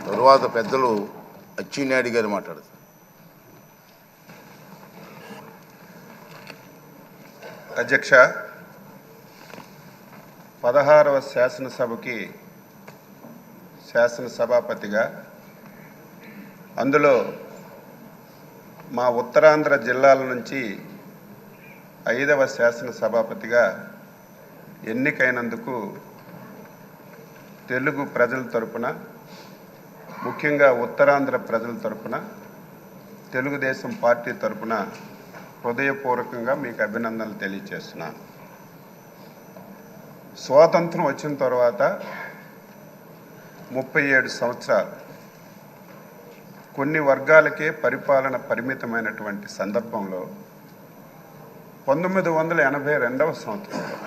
తరువాత పెద్దలు అచ్చెన్నాయుడు గారు మాట్లాడతారు. అధ్యక్ష, 16వ శాసనసభకి శాసనసభాపతిగా, అందులో మా ఉత్తరాంధ్ర జిల్లాల నుంచి 5వ శాసనసభాపతిగా ఎన్నికైనందుకు తెలుగు ప్రజల తరపున, ముఖ్యంగా ఉత్తరాంధ్ర ప్రజల తరపున, తెలుగుదేశం పార్టీ తరపున హృదయపూర్వకంగా మీకు అభినందనలు తెలియజేస్తున్నాను. స్వాతంత్రం వచ్చిన తర్వాత 37 సంవత్సరాలు కొన్ని వర్గాలకే పరిపాలన పరిమితమైనటువంటి సందర్భంలో 1982వ సంవత్సరంలో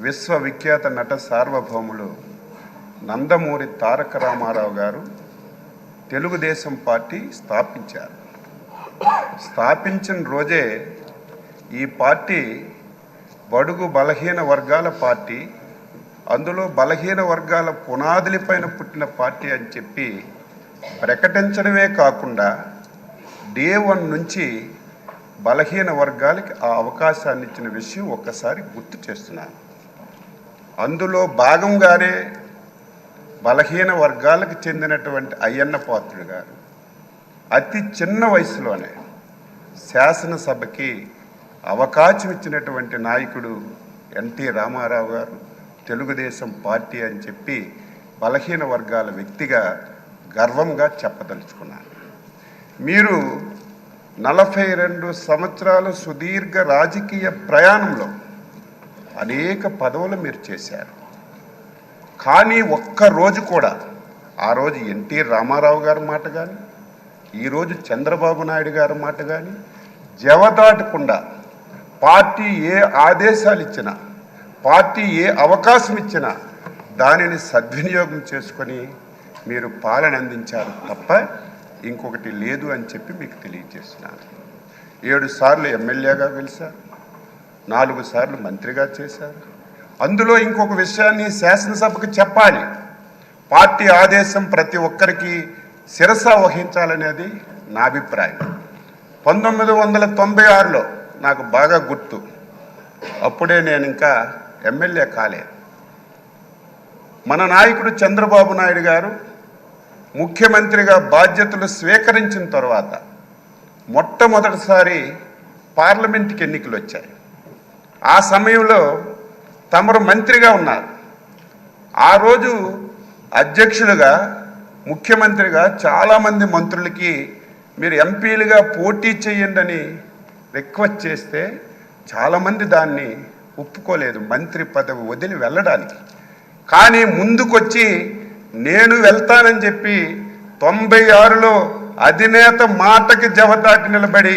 విశ్వవిఖ్యాత నట సార్వభౌములు నందమూరి తారక రామారావు గారు తెలుగుదేశం పార్టీ స్థాపించారు. స్థాపించిన రోజే ఈ పార్టీ బడుగు బలహీన వర్గాల పార్టీ, అందులో బలహీన వర్గాల పునాదులపైన పుట్టిన పార్టీ అని చెప్పి ప్రకటించడమే కాకుండా డే 1 నుంచి బలహీన వర్గాలకి ఆ అవకాశాన్ని ఇచ్చిన విషయం ఒక్కసారి గుర్తు చేస్తున్నాను. అందులో భాగంగానే బలహీన వర్గాలకు చెందినటువంటి అయ్యన్న పాత్రుడు గారు అతి చిన్న వయసులోనే శాసనసభకి అవకాశం ఇచ్చినటువంటి నాయకుడు ఎన్టీ రామారావు గారు తెలుగుదేశం పార్టీ అని చెప్పి బలహీన వర్గాల వ్యక్తిగా గర్వంగా చెప్పదలుచుకున్నాను. మీరు 42 సంవత్సరాల సుదీర్ఘ రాజకీయ ప్రయాణంలో అనేక పదవులు మీరు చేశారు. కానీ ఒక్కరోజు కూడా ఆ రోజు ఎన్టీ రామారావు గారి మాట కానీ, ఈరోజు చంద్రబాబు నాయుడు గారి మాట కానీ జవదాటకుండా పార్టీ ఏ ఆదేశాలు ఇచ్చినా, పార్టీ ఏ అవకాశం ఇచ్చినా దానిని సద్వినియోగం చేసుకొని మీరు పాలన అందించారు తప్ప ఇంకొకటి లేదు అని చెప్పి మీకు తెలియజేస్తున్నాను. 7 సార్లు ఎమ్మెల్యేగా గెలిచారు, 4 సార్లు మంత్రిగా చేశారు. అందులో ఇంకొక విషయాన్ని శాసనసభకు చెప్పాలి. పార్టీ ఆదేశం ప్రతి ఒక్కరికి శిరస వహించాలనేది నా అభిప్రాయం. 1996లో నాకు బాగా గుర్తు, అప్పుడే నేను ఇంకా ఎమ్మెల్యే కాలేదు. మన నాయకుడు చంద్రబాబు నాయుడు గారు ముఖ్యమంత్రిగా బాధ్యతలు స్వీకరించిన తర్వాత మొట్టమొదటిసారి పార్లమెంట్కి ఎన్నికలు వచ్చాయి. ఆ సమయంలో తమరు మంత్రిగా ఉన్నారు. ఆ రోజు అధ్యక్షులుగా, ముఖ్యమంత్రిగా చాలామంది మంత్రులకి మీరు ఎంపీలుగా పోటీ చేయండి అని రిక్వెస్ట్ చేస్తే చాలామంది దాన్ని ఒప్పుకోలేదు, మంత్రి పదవి వదిలి వెళ్ళడానికి. కానీ ముందుకొచ్చి నేను వెళ్తానని చెప్పి 96లో అధినేత మాటకి జవదాటి నిలబడి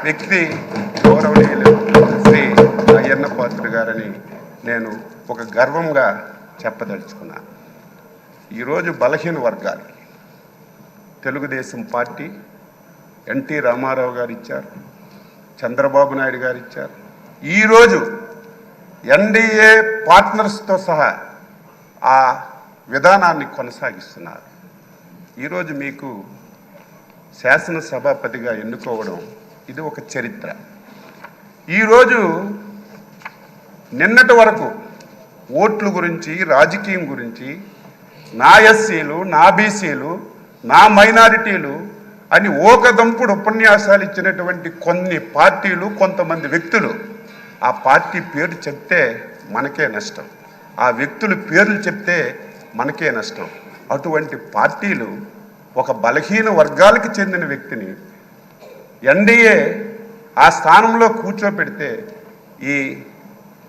వ్యక్తి గౌరవనీయులు శ్రీ అయ్యన్న పాత్రుడు గారని నేను ఒక గర్వంగా చెప్పదలుచుకున్నాను. ఈరోజు బలహీన వర్గాలకి తెలుగుదేశం పార్టీ ఎన్టీ రామారావు గారు ఇచ్చారు, చంద్రబాబు నాయుడు గారు ఇచ్చారు. ఈరోజు ఎన్డీఏ పార్ట్నర్స్తో సహా ఆ విధానాన్ని కొనసాగిస్తున్నారు. ఈరోజు మీకు శాసనసభాపతిగా ఎన్నుకోవడం ఇది ఒక చరిత్ర. ఈరోజు నిన్నటి వరకు ఓట్ల గురించి, రాజకీయం గురించి, నా ఎస్సీలు, నా బీసీలు, నా మైనారిటీలు అని ఓకదంపుడు ఉపన్యాసాలు ఇచ్చినటువంటి కొన్ని పార్టీలు, కొంతమంది వ్యక్తులు, ఆ పార్టీ పేరు చెప్తే మనకే నష్టం, ఆ వ్యక్తుల పేర్లు చెప్తే మనకే నష్టం. అటువంటి పార్టీలు ఒక బలహీన వర్గాలకు చెందిన వ్యక్తిని ఎన్డీఏ ఆ స్థానంలో కూర్చోపెడితే ఈ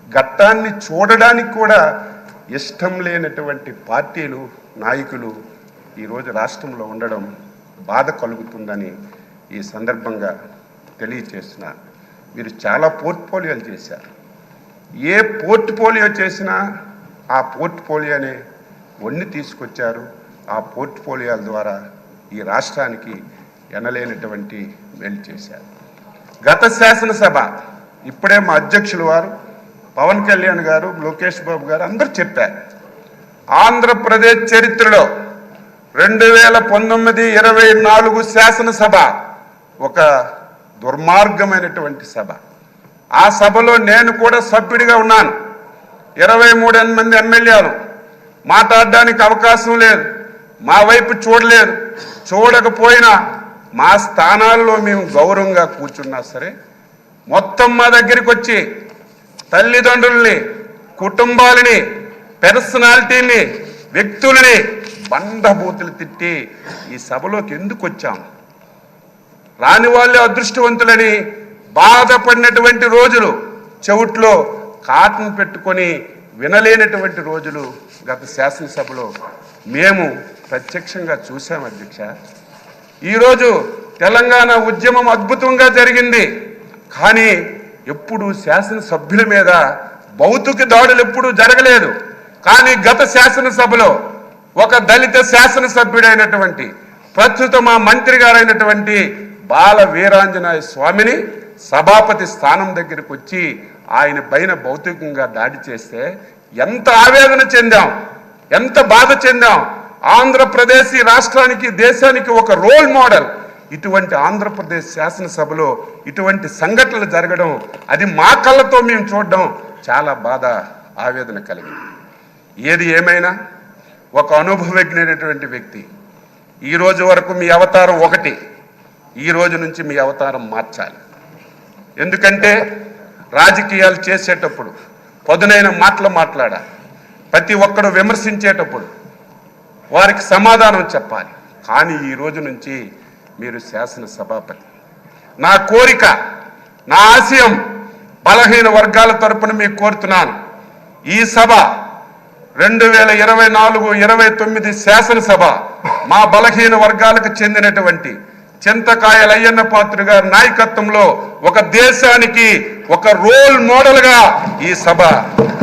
ఘట్టాన్ని చూడడానికి కూడా ఇష్టం లేనటువంటి పార్టీలు, నాయకులు ఈరోజు రాష్ట్రంలో ఉండడం బాధ కలుగుతుందని ఈ సందర్భంగా తెలియచేస్తున్నారు. మీరు చాలా పోర్ట్ఫోలియోలు చేశారు. ఏ పోర్ట్ఫోలియో చేసినా ఆ పోర్ట్ఫోలియోనే వన్ని తీసుకొచ్చారు. ఆ పోర్ట్ఫోలియోల ద్వారా ఈ రాష్ట్రానికి ఎనలేనటువంటి మేలు చేశారు. గత శాసనసభ ఇప్పుడే మా అధ్యక్షులు వారు పవన్ కళ్యాణ్ గారు, లోకేష్ బాబు గారు అందరూ చెప్పారు, ఆంధ్రప్రదేశ్ చరిత్రలో 2019-24 శాసనసభ ఒక దుర్మార్గమైనటువంటి సభ. ఆ సభలో నేను కూడా సభ్యుడిగా ఉన్నాను. 23 మంది ఎమ్మెల్యేలు మాట్లాడడానికి అవకాశం లేదు, మా వైపు చూడలేదు. చూడకపోయినా మా స్థానాల్లో మేము గౌరవంగా కూర్చున్నా సరే మొత్తం మా దగ్గరికి వచ్చి తల్లిదండ్రుల్ని, కుటుంబాలని, పర్సనాలిటీని, వ్యక్తులని బండబూతులు తిట్టి ఈ సభలోకి ఎందుకు వచ్చాం? రాని వాళ్ళే అదృష్టవంతులని బాధపడినటువంటి రోజులు, చెవుట్లో కాటన్ పెట్టుకొని వినలేనటువంటి రోజులు గత శాసనసభలో మేము ప్రత్యక్షంగా చూసాం అధ్యక్ష. ఈరోజు తెలంగాణ ఉద్యమం అద్భుతంగా జరిగింది, కానీ ఎప్పుడు శాసనసభ్యుల మీద భౌతిక దాడులు ఎప్పుడూ జరగలేదు. కానీ గత శాసనసభలో ఒక దళిత శాసనసభ్యుడైనటువంటి ప్రస్తుత మా మంత్రి గారైనటువంటి బాల వీరాంజనేయ స్వామిని సభాపతి స్థానం దగ్గరికి వచ్చి ఆయన పైన భౌతికంగా దాడి చేస్తే ఎంత ఆవేదన చెందాం, ఎంత బాధ చెందాం. ఆంధ్రప్రదేశ్ ఈ రాష్ట్రానికి, దేశానికి ఒక రోల్ మోడల్. ఇటువంటి ఆంధ్రప్రదేశ్ శాసనసభలో ఇటువంటి సంఘటనలు జరగడం, అది మా కళ్ళతో మేము చూడడం చాలా బాధ, ఆవేదన కలిగింది. ఏది ఏమైనా ఒక అనుభవజ్ఞైనటువంటి వ్యక్తి, ఈ రోజు వరకు మీ అవతారం ఒకటి, ఈ రోజు నుంచి మీ అవతారం మార్చాలి. ఎందుకంటే రాజకీయాలు చేసేటప్పుడు పదునైన మాటలు మాట్లాడాలి. ప్రతి ఒక్కడు విమర్శించేటప్పుడు వారికి సమాధానం చెప్పాలి. కానీ ఈ రోజు నుంచి మీరు శాసనసభాపతి. నా కోరిక, నా ఆశయం బలహీన వర్గాల తరపున మీకు కోరుతున్నాను. ఈ సభ 2024-29 శాసనసభ మా బలహీన వర్గాలకు చెందినటువంటి చింతకాయల అయ్యన్న పాత్ర గారి నాయకత్వంలో ఒక దేశానికి ఒక రోల్ మోడల్గా ఈ సభ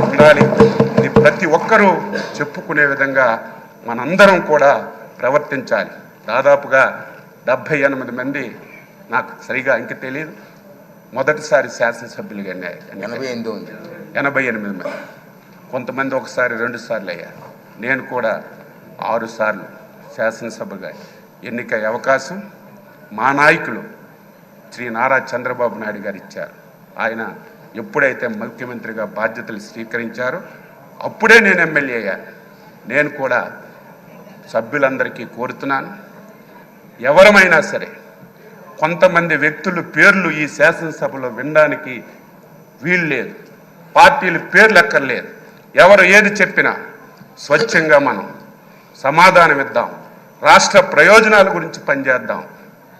ఉండాలి. ఇది ప్రతి ఒక్కరూ చెప్పుకునే విధంగా మనందరం కూడా ప్రవర్తించాలి. దాదాపుగా 78 మంది, నాకు సరిగా ఇంక తెలియదు, మొదటిసారి శాసనసభ్యులుగా 88 మంది. కొంతమంది ఒకసారి 2 సార్లు అయ్యారు. నేను కూడా 6 సార్లు శాసనసభగా ఎన్నికయ్యే అవకాశం మా నాయకులు శ్రీ నారా చంద్రబాబు నాయుడు గారు ఇచ్చారు. ఆయన ఎప్పుడైతే ముఖ్యమంత్రిగా బాధ్యతలు స్వీకరించారో అప్పుడే నేను ఎమ్మెల్యే అయ్యాను. నేను కూడా సభ్యులందరికీ కోరుతున్నాను, ఎవరమైనా సరే కొంతమంది వ్యక్తుల పేర్లు ఈ శాసనసభలో వినడానికి వీలు లేదు, పార్టీల పేర్లు ఎక్కర్లేదు. ఎవరు ఏది చెప్పినా స్వచ్ఛంగా మనం సమాధానం ఇద్దాం, రాష్ట్ర ప్రయోజనాల గురించి పనిచేద్దాం.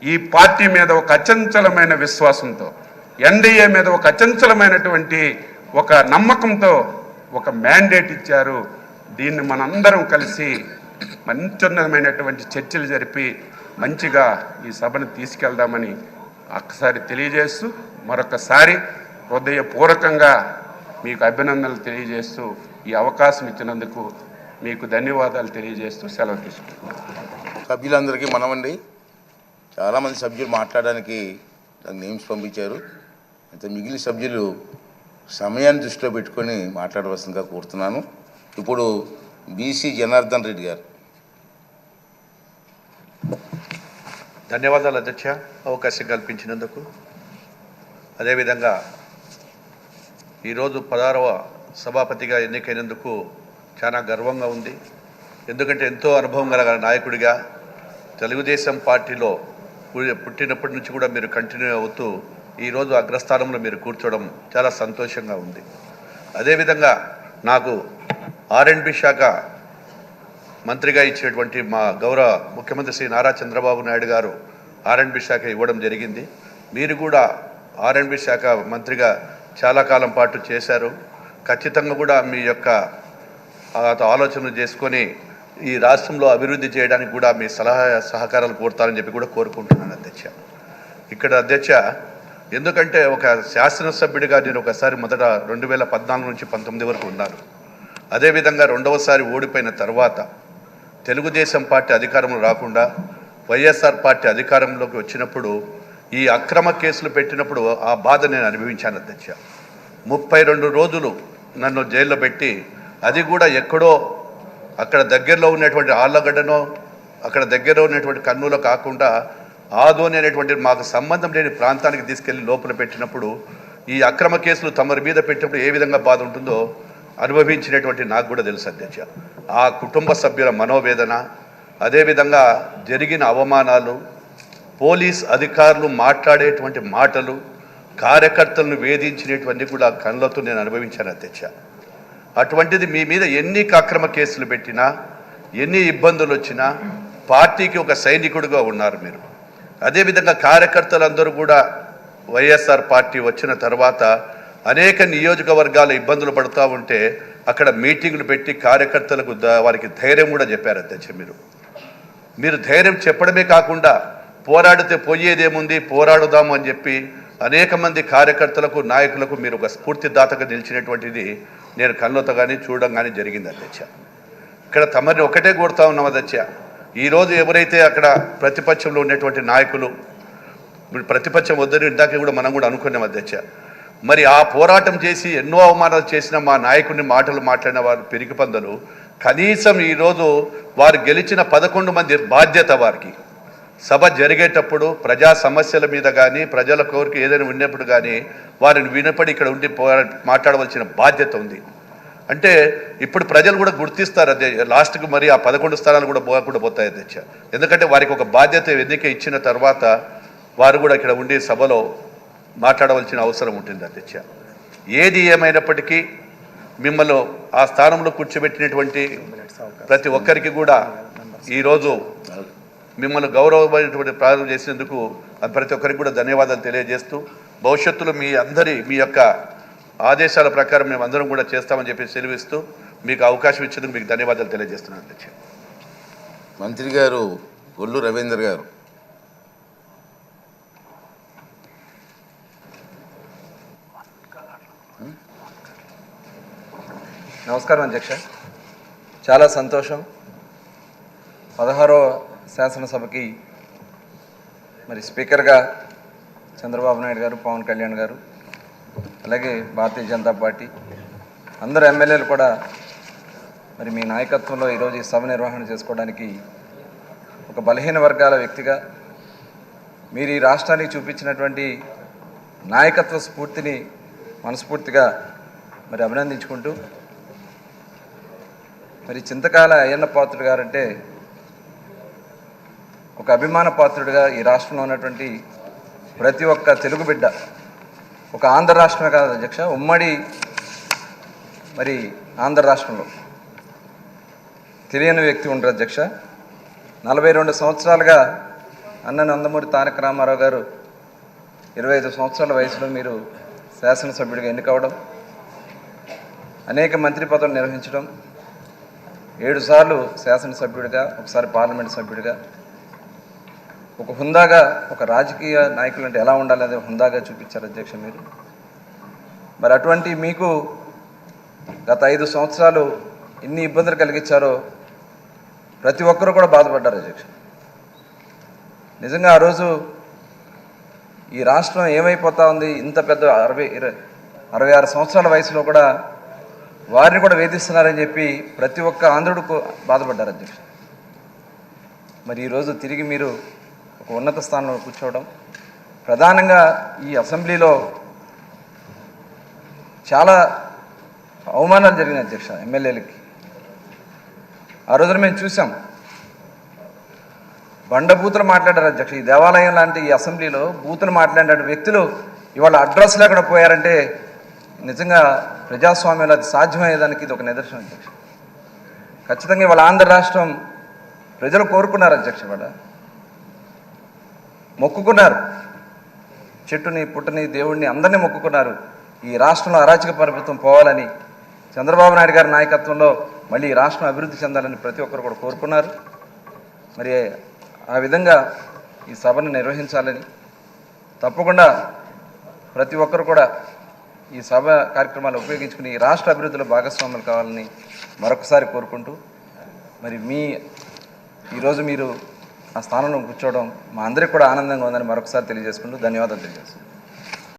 ఈ పార్టీ మీద ఒక అచంచలమైన విశ్వాసంతో, ఎన్డీఏ మీద ఒక అచంచలమైనటువంటి ఒక నమ్మకంతో ఒక మ్యాండేట్ ఇచ్చారు. దీన్ని మనందరం కలిసి మంచిమైనటువంటి చర్చలు జరిపి మంచిగా ఈ సభను తీసుకెళ్దామని ఒక్కసారి తెలియజేస్తూ, మరొకసారి హృదయపూర్వకంగా మీకు అభినందనలు తెలియజేస్తూ, ఈ అవకాశం ఇచ్చినందుకు మీకు ధన్యవాదాలు తెలియజేస్తూ సెలవు తీసుకుంటున్నాను. సభ్యులందరికీ మనమండి, చాలామంది సభ్యులు మాట్లాడడానికి నాకు నేమ్స్ పంపించారు. అయితే మిగిలిన సభ్యులు సమయాన్ని దృష్టిలో పెట్టుకొని మాట్లాడవలసిందిగా కోరుతున్నాను. ఇప్పుడు బీసీ జనార్దన్ రెడ్డి గారు. ధన్యవాదాలు అధ్యక్ష, అవకాశం కల్పించినందుకు. అదేవిధంగా ఈరోజు 16వ సభాపతిగా ఎన్నికైనందుకు చాలా గర్వంగా ఉంది. ఎందుకంటే ఎంతో అనుభవం గల నాయకుడిగా తెలుగుదేశం పార్టీలో పుట్టినప్పటి నుంచి కూడా మీరు కంటిన్యూ అవుతూ ఈరోజు అగ్రస్థానంలో మీరు కూర్చోవడం చాలా సంతోషంగా ఉంది. అదేవిధంగా నాకు R&B శాఖ మంత్రిగా ఇచ్చినటువంటి మా గౌరవ ముఖ్యమంత్రి శ్రీ నారా చంద్రబాబు నాయుడు గారు R&B శాఖ ఇవ్వడం జరిగింది. మీరు కూడా R&B శాఖ మంత్రిగా చాలా కాలం పాటు చేశారు. ఖచ్చితంగా కూడా మీ యొక్క ఆలోచనలు చేసుకొని ఈ రాష్ట్రంలో అభివృద్ధి చేయడానికి కూడా మీ సలహా సహకారాలు కోరుతారని చెప్పి కూడా కోరుకుంటున్నాను అధ్యక్ష. ఇక్కడ అధ్యక్ష, ఎందుకంటే ఒక శాసనసభ్యుడిగా నేను ఒకసారి మొదట 2014 నుంచి 19 వరకు ఉన్నాను. అదేవిధంగా రెండవసారి ఓడిపోయిన తర్వాత తెలుగుదేశం పార్టీ అధికారంలో రాకుండా వైఎస్ఆర్ పార్టీ అధికారంలోకి వచ్చినప్పుడు ఈ అక్రమ కేసులు పెట్టినప్పుడు ఆ బాధ నేను అనుభవించాను అధ్యక్ష. 32 రోజులు నన్ను జైల్లో పెట్టి, అది కూడా ఎక్కడో అక్కడ దగ్గరలో ఉన్నటువంటి ఆళ్ళగడ్డనో అక్కడ దగ్గర ఉన్నటువంటి కర్నూలు కాకుండా ఆదోని అనేటువంటి మాకు సంబంధం లేని ప్రాంతానికి తీసుకెళ్లి లోపల పెట్టినప్పుడు ఈ అక్రమ కేసులు తమరి మీద పెట్టినప్పుడు ఏ విధంగా బాధ ఉంటుందో అనుభవించినటువంటి నాకు కూడా తెలుసు అధ్యక్ష. ఆ కుటుంబ సభ్యుల మనోవేదన, అదేవిధంగా జరిగిన అవమానాలు, పోలీస్ అధికారులు మాట్లాడేటువంటి మాటలు, కార్యకర్తలను వేధించినటువంటి కూడా కళ్ళతో నేను అనుభవించాను అధ్యక్ష. అటువంటిది మీ మీద ఎన్ని అక్రమ కేసులు పెట్టినా, ఎన్ని ఇబ్బందులు వచ్చినా పార్టీకి ఒక సైనికుడిగా ఉన్నారు మీరు. అదేవిధంగా కార్యకర్తలందరూ కూడా వైఎస్ఆర్ పార్టీ వచ్చిన తర్వాత అనేక నియోజకవర్గాల ఇబ్బందులు పడుతూ ఉంటే అక్కడ మీటింగులు పెట్టి కార్యకర్తలకు వారికి ధైర్యం కూడా చెప్పారు అధ్యక్ష. మీరు ధైర్యం చెప్పడమే కాకుండా పోరాడితే పోయేదేముంది, పోరాడుదాము అని చెప్పి అనేక మంది కార్యకర్తలకు, నాయకులకు మీరు ఒక స్ఫూర్తిదాతగా నిలిచినటువంటిది నేను కళ్ళతో కానీ చూడడం కానీ జరిగింది అధ్యక్ష. ఇక్కడ తమరిని ఒకటే కోరుతా ఉన్నాం అధ్యక్ష. ఈరోజు ఎవరైతే అక్కడ ప్రతిపక్షంలో ఉన్నటువంటి నాయకులు, ప్రతిపక్షం వద్దని ఇందాక కూడా మనం కూడా అనుకున్నాం అధ్యక్ష. మరి ఆ పోరాటం చేసి ఎన్నో అవమానాలు చేసిన మా నాయకుడిని మాటలు మాట్లాడిన వారు పిరికి పందలు, కనీసం ఈరోజు వారు గెలిచిన 11 మంది బాధ్యత వారికి సభ జరిగేటప్పుడు ప్రజా సమస్యల మీద కానీ ప్రజల కోరిక ఏదైనా ఉన్నప్పుడు కానీ వారిని వినపడి ఇక్కడ ఉండి మాట్లాడవలసిన బాధ్యత ఉంది. అంటే ఇప్పుడు ప్రజలు కూడా గుర్తిస్తారు అధ్యక్ష. లాస్ట్కి మరి ఆ 11 స్థానాలు కూడా పోకుండా పోతాయి అధ్యక్ష. ఎందుకంటే వారికి ఒక బాధ్యత ఎన్నిక ఇచ్చిన తర్వాత వారు కూడా ఇక్కడ ఉండి సభలో మాట్లాడవలసిన అవసరం ఉంటుంది అధ్యక్ష. ఏది ఏమైనప్పటికీ మిమ్మల్ని ఆ స్థానంలో కూర్చోబెట్టినటువంటి ప్రతి ఒక్కరికి కూడా ఈరోజు మిమ్మల్ని గౌరవమైనటువంటి ప్రారంభం చేసినందుకు ప్రతి ఒక్కరికి కూడా ధన్యవాదాలు తెలియజేస్తూ, భవిష్యత్తులో మీ యొక్క ఆదేశాల ప్రకారం మేము అందరం కూడా చేస్తామని చెప్పి సెలవిస్తూ మీకు అవకాశం ఇచ్చేందుకు మీకు ధన్యవాదాలు తెలియజేస్తున్నాను అధ్యక్ష. మంత్రి గారు కొల్లు రవీంద్ర గారు. నమస్కారం అధ్యక్ష. చాలా సంతోషం. 16వ శాసనసభకి మరి స్పీకర్గా చంద్రబాబు నాయుడు గారు, పవన్ కళ్యాణ్ గారు, అలాగే భారతీయ జనతా పార్టీ అందరు ఎమ్మెల్యేలు కూడా మరి మీ నాయకత్వంలో ఈరోజు ఈ సభ నిర్వహణ చేసుకోవడానికి ఒక బలహీన వర్గాల వ్యక్తిగా మీరు ఈ రాష్ట్రానికి చూపించినటువంటి నాయకత్వ స్ఫూర్తిని మనస్ఫూర్తిగా మరి అభినందించుకుంటూ, మరి చింతకాల అయ్యన్న పాత్రుడు గారంటే ఒక అభిమాన పాత్రుడిగా ఈ రాష్ట్రంలో ఉన్నటువంటి ప్రతి ఒక్క తెలుగు బిడ్డ, ఒక ఆంధ్ర రాష్ట్రమే కాదు అధ్యక్ష, ఉమ్మడి మరి ఆంధ్ర రాష్ట్రంలో తెలియని వ్యక్తి ఉండరు అధ్యక్ష. 42 సంవత్సరాలుగా అన్న నందమూరి తారక రామారావు గారు 25 సంవత్సరాల వయసులో మీరు శాసనసభ్యుడిగా ఎన్నికవడం, అనేక మంత్రి పదవులు నిర్వహించడం, 7 సార్లు శాసనసభ్యుడిగా, ఒకసారి పార్లమెంట్ సభ్యుడిగా, ఒక హుందాగా, ఒక రాజకీయ నాయకులు అంటే ఎలా ఉండాలనేది హుందాగా చూపించారు అధ్యక్ష మీరు. మరి అటువంటి మీకు గత 5 సంవత్సరాలు ఎన్ని ఇబ్బందులు కలిగించారో ప్రతి ఒక్కరూ కూడా బాధపడ్డారు అధ్యక్ష. నిజంగా ఆ రోజు ఈ రాష్ట్రం ఏమైపోతా ఉంది, ఇంత పెద్ద 66 సంవత్సరాల వయసులో కూడా వారిని కూడా వేధిస్తున్నారని చెప్పి ప్రతి ఒక్క ఆంధ్రుడికి బాధపడ్డారు అధ్యక్ష. మరి ఈరోజు తిరిగి మీరు ఒక ఉన్నత స్థానంలో కూర్చోవడం, ప్రధానంగా ఈ అసెంబ్లీలో చాలా అవమానాలు జరిగినాయి అధ్యక్ష ఎమ్మెల్యేలకి. ఆ రోజున మేము చూసాం, బండబూతులు మాట్లాడారు అధ్యక్ష. ఈ దేవాలయం లాంటి ఈ అసెంబ్లీలో బూతులు మాట్లాడిన వ్యక్తులు ఇవాళ అడ్రస్ లేకుండా పోయారంటే నిజంగా ప్రజాస్వామ్యంలో అది సాధ్యమయ్యేదానికి ఇది ఒక నిదర్శనం అధ్యక్ష. ఖచ్చితంగా ఇవాళ ఆంధ్ర రాష్ట్రం ప్రజలు కోరుకున్నారు అధ్యక్ష. ఇవాళ మొక్కుకున్నారు, చెట్టుని పుట్టని దేవుడిని అందరినీ మొక్కుకున్నారు. ఈ రాష్ట్రంలో అరాచక ప్రభుత్వం పోవాలని, చంద్రబాబు నాయుడు గారి నాయకత్వంలో మళ్ళీ ఈ రాష్ట్రం అభివృద్ధి చెందాలని ప్రతి ఒక్కరు కూడా కోరుకున్నారు. మరి ఆ విధంగా ఈ సభను నిర్వహించాలని, తప్పకుండా ప్రతి ఒక్కరు కూడా ఈ సభ కార్యక్రమాలు ఉపయోగించుకుని ఈ రాష్ట్ర అభివృద్ధిలో భాగస్వాములు కావాలని మరొకసారి కోరుకుంటూ, మరి ఈరోజు మీరు ఆ స్థానంలో కూర్చోవడం మా అందరికీ కూడా ఆనందంగా ఉందని మరొకసారి తెలియజేసుకుంటూ ధన్యవాదాలు తెలియజేస్తున్నాను.